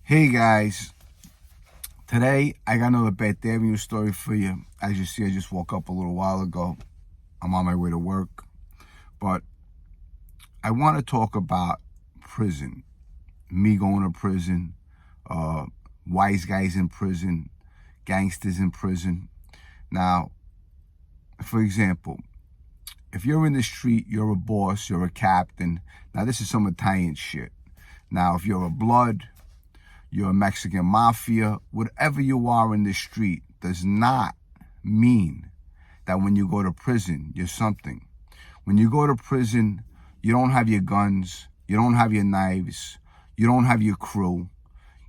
Hey guys, today I got another bad news story for you. As you see, I just woke up a little while ago. I'm on my way to work, but I want to talk about prison. Me going to prison, wise guys in prison, gangsters in prison. Now, for example, if you're in the street, you're a boss, you're a captain. Now, this is some Italian shit. Now, if you're a blood, you're a Mexican mafia, whatever you are in the street does not mean that when you go to prison, you're something. When you go to prison, you don't have your guns, you don't have your knives, you don't have your crew.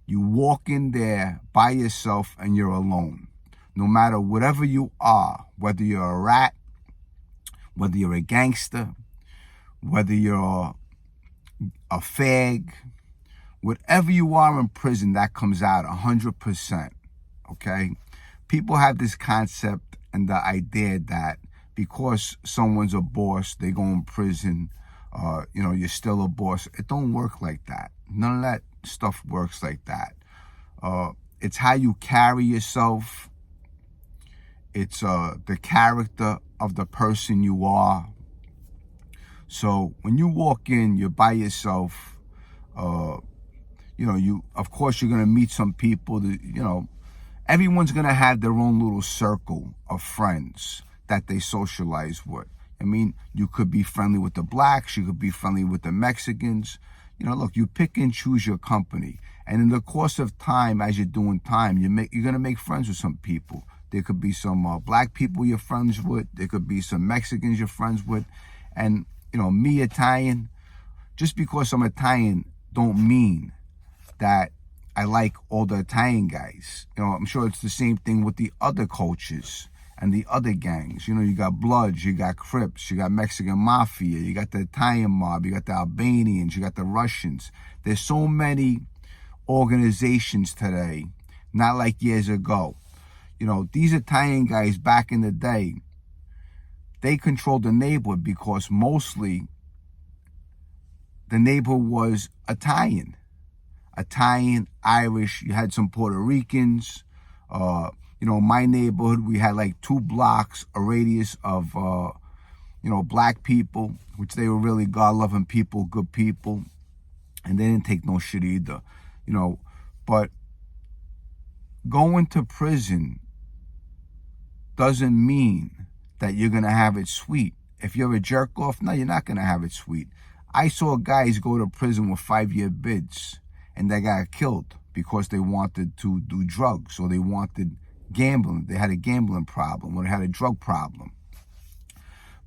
You walk in there by yourself and you're alone. No matter whatever you are, whether you're a rat, whether you're a gangster, whether you're a fag, whatever you are in prison, that comes out 100%, okay? People have this concept and the idea that because someone's a boss, they go in prison, you're still a boss. It don't work like that. None of that stuff works like that. It's how you carry yourself. It's the character of the person you are. So when you walk in, you're by yourself. Of course, you're going to meet some people that, everyone's going to have their own little circle of friends that they socialize with. I mean, you could be friendly with the blacks, you could be friendly with the Mexicans. Look, you pick and choose your company. And in the course of time, as you're doing time, you're going to make friends with some people. There could be some black people you're friends with. There could be some Mexicans you're friends with. And, me, Italian, just because I'm Italian don't mean that I like all the Italian guys. I'm sure it's the same thing with the other cultures and the other gangs. You got Bloods, you got Crips, you got Mexican Mafia, you got the Italian mob, you got the Albanians, you got the Russians. There's so many organizations today, not like years ago. These Italian guys back in the day, they controlled the neighborhood because mostly the neighborhood was Italian, Irish. You had some Puerto Ricans. My neighborhood, we had like 2 blocks, a radius of, black people, which they were really God-loving people, good people. And they didn't take no shit either, But going to prison doesn't mean that you're going to have it sweet. If you're a jerk off, no, you're not going to have it sweet. I saw guys go to prison with 5-year bids and they got killed because they wanted to do drugs or they wanted gambling. They had a gambling problem or they had a drug problem.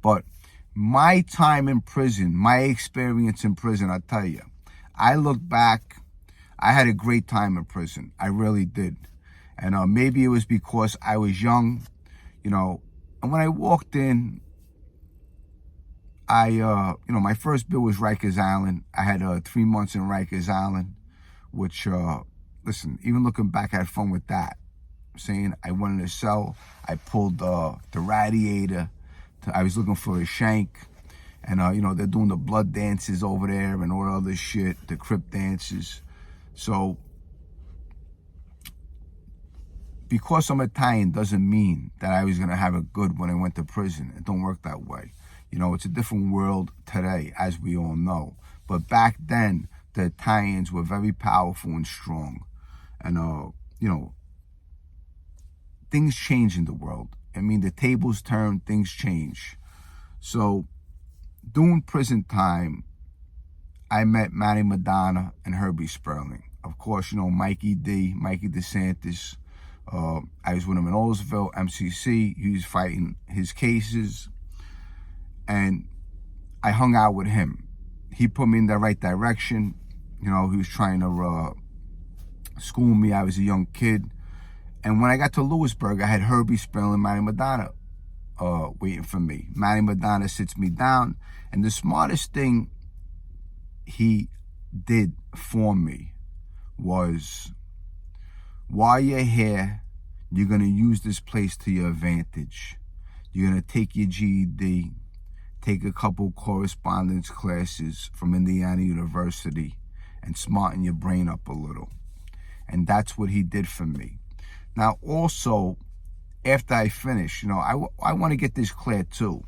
But my time in prison, my experience in prison, I tell you, I look back, I had a great time in prison. I really did. And maybe it was because I was young, and when I walked in, my first bid was Rikers Island. I had 3 months in Rikers Island, which, listen, even looking back, I had fun with that. Saying I went in a cell, I pulled the radiator, I was looking for a shank, and, they're doing the blood dances over there and all other shit, the Crip dances. So, because I'm Italian doesn't mean that I was going to have it good when I went to prison. It don't work that way. It's a different world today, as we all know. But back then, the Italians were very powerful and strong. And, things change in the world. I mean, the tables turn, things change. So, during prison time, I met Manny Madonna and Herbie Sperling. Of course, Mikey DeSantis. I was with him in Oldsville, MCC. He was fighting his cases. And I hung out with him. He put me in the right direction. He was trying to school me. I was a young kid. And when I got to Lewisburg, I had Herbie Sperling and Manny Madonna waiting for me. Manny Madonna sits me down. And the smartest thing he did for me was, while you're here, you're going to use this place to your advantage. You're going to take your GED, take a couple correspondence classes from Indiana University, and smarten your brain up a little. And that's what he did for me. Now, also, after I finish, I want to get this clear too.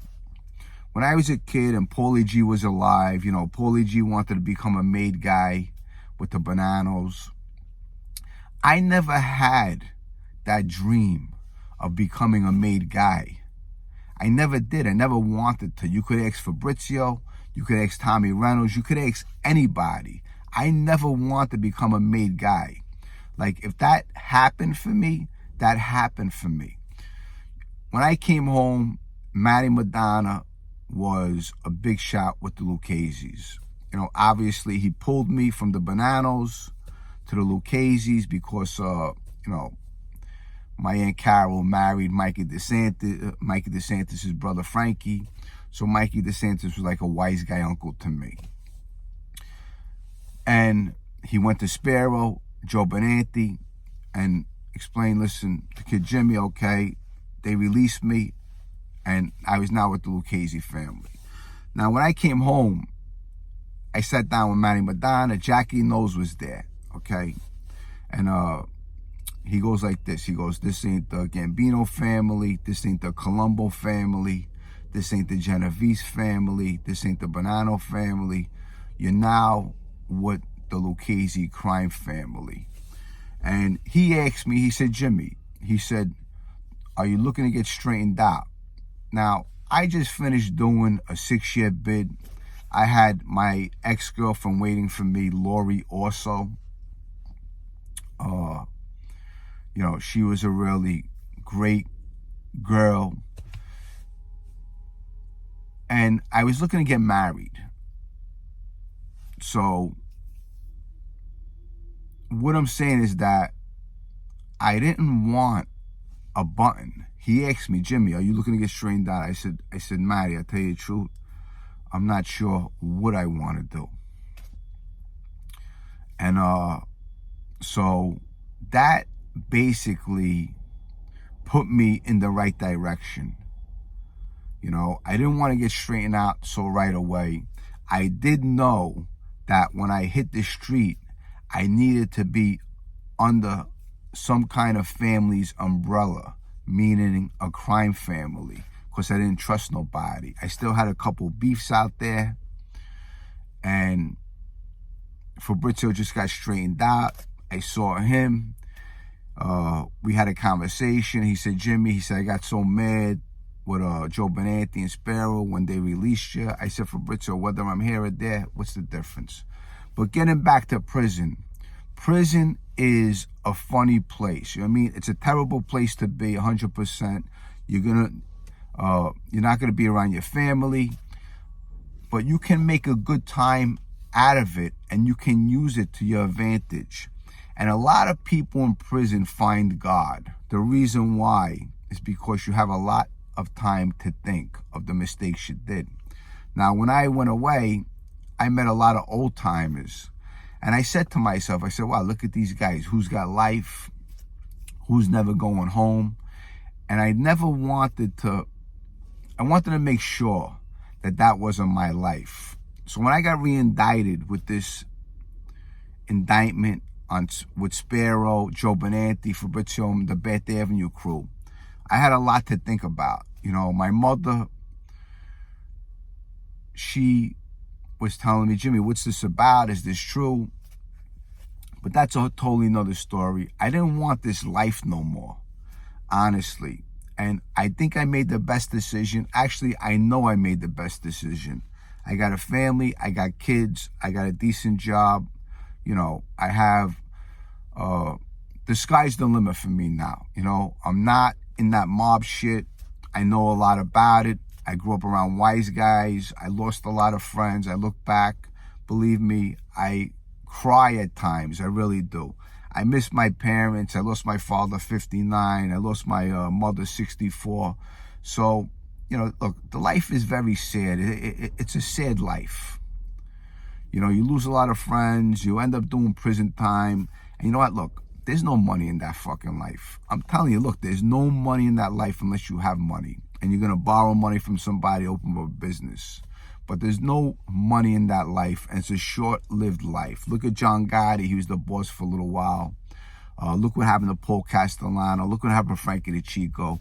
When I was a kid and Paulie G was alive, Paulie G wanted to become a made guy with the bananas. I never had that dream of becoming a made guy. I never did. I never wanted to. You could ask Fabrizio. You could ask Tommy Reynolds. You could ask anybody. I never wanted to become a made guy. Like, if that happened for me, that happened for me. When I came home, Matty Madonna was a big shot with the Lucchese's. Obviously he pulled me from the Bananos to the Lucchese's because, my Aunt Carol married Mikey DeSantis' brother Frankie. So Mikey DeSantis was like a wise guy uncle to me. And he went to Sparrow, Joe Benanti, and explained, listen, the kid Jimmy, okay, they released me, and I was now with the Lucchese family. Now, when I came home, I sat down with Matty Madonna. Jackie Knows was there, okay? And he goes like this. He goes, this ain't the Gambino family. This ain't the Colombo family. This ain't the Genovese family. This ain't the Bonanno family. You're now with the Lucchese crime family. And he asked me, he said, Jimmy, he said, are you looking to get straightened out? Now, I just finished doing a 6-year bid. I had my ex-girlfriend waiting for me, Lori, also. She was a really great girl. And I was looking to get married. So what I'm saying is that I didn't want a button. He asked me, Jimmy, are you looking to get straightened out? I said, Matty, I'll tell you the truth, I'm not sure what I want to do. And so that basically put me in the right direction. I didn't want to get straightened out so right away. I did know that when I hit the street, I needed to be under some kind of family's umbrella, meaning a crime family, because I didn't trust nobody. I still had a couple beefs out there, and Fabrizio just got straightened out. I saw him. We had a conversation. He said, Jimmy, he said, I got so mad with Joe Benanti and Sparrow when they released you. I said, Fabrizio, whether I'm here or there, what's the difference? But getting back to prison is a funny place. You know what I mean? It's a terrible place to be, 100%. You're not gonna be around your family, but you can make a good time out of it, and you can use it to your advantage. And a lot of people in prison find God. The reason why is because you have a lot of time to think of the mistakes you did. Now, when I went away, I met a lot of old timers. And I said to myself, I said, wow, look at these guys. Who's got life? Who's never going home? And I wanted to make sure that that wasn't my life. So when I got re-indicted with this indictment with Sparrow, Joe Benanti, Fabrizio, the Bath Avenue crew, I had a lot to think about. My mother, she was telling me, Jimmy, what's this about? Is this true? But that's a totally another story. I didn't want this life no more, honestly. And I think I made the best decision. Actually, I know I made the best decision. I got a family, I got kids, I got a decent job. I have, the sky's the limit for me now. I'm not in that mob shit. I know a lot about it. I grew up around wise guys. I lost a lot of friends. I look back, believe me, I cry at times. I really do. I miss my parents. I lost my father 59. I lost my mother 64. So, look, the life is very sad. It's a sad life. You lose a lot of friends. You end up doing prison time. And you know what? Look, there's no money in that fucking life. I'm telling you, look, there's no money in that life unless you have money. And you're going to borrow money from somebody, open up a business. But there's no money in that life, and it's a short-lived life. Look at John Gotti. He was the boss for a little while. Look what happened to Paul Castellano. Look what happened to Frankie DeChico.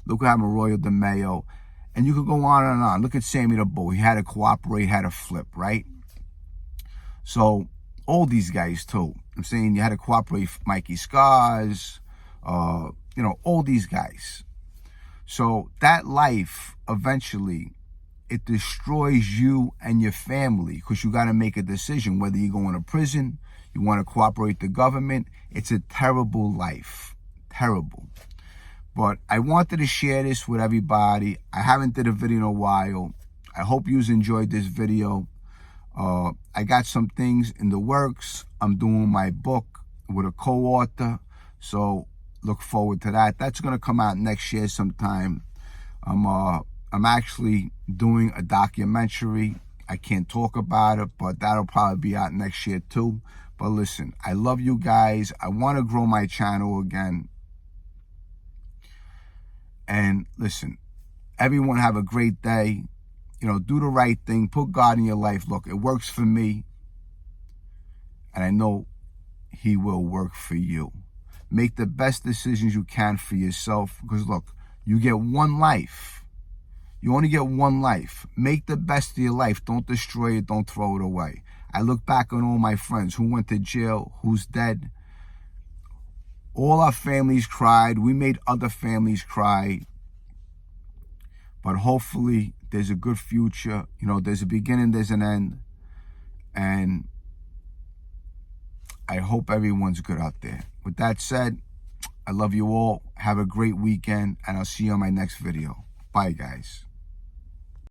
Look what happened to Royal DeMeo. And you could go on and on. Look at Sammy the Bull. He had to cooperate, had to flip, right? So all these guys too. I'm saying you had to cooperate. Mikey Scars, all these guys. So that life, eventually, it destroys you and your family, because you got to make a decision whether you go into prison, you want to cooperate with the government. It's a terrible life. Terrible. But I wanted to share this with everybody. I haven't did a video in a while. I hope you enjoyed this video. I got some things in the works. I'm doing my book with a co-author. So look forward to that. That's going to come out next year sometime. I'm actually doing a documentary. I can't talk about it, but that'll probably be out next year too. But listen, I love you guys. I want to grow my channel again. And listen, everyone have a great day. Do the right thing. Put God in your life. Look, it works for me. And I know he will work for you. Make the best decisions you can for yourself. Because look, you get one life. You only get one life. Make the best of your life. Don't destroy it. Don't throw it away. I look back on all my friends who went to jail, who's dead. All our families cried. We made other families cry. But hopefully there's a good future. There's a beginning, there's an end. And I hope everyone's good out there. With that said, I love you all. Have a great weekend, and I'll see you on my next video. Bye, guys.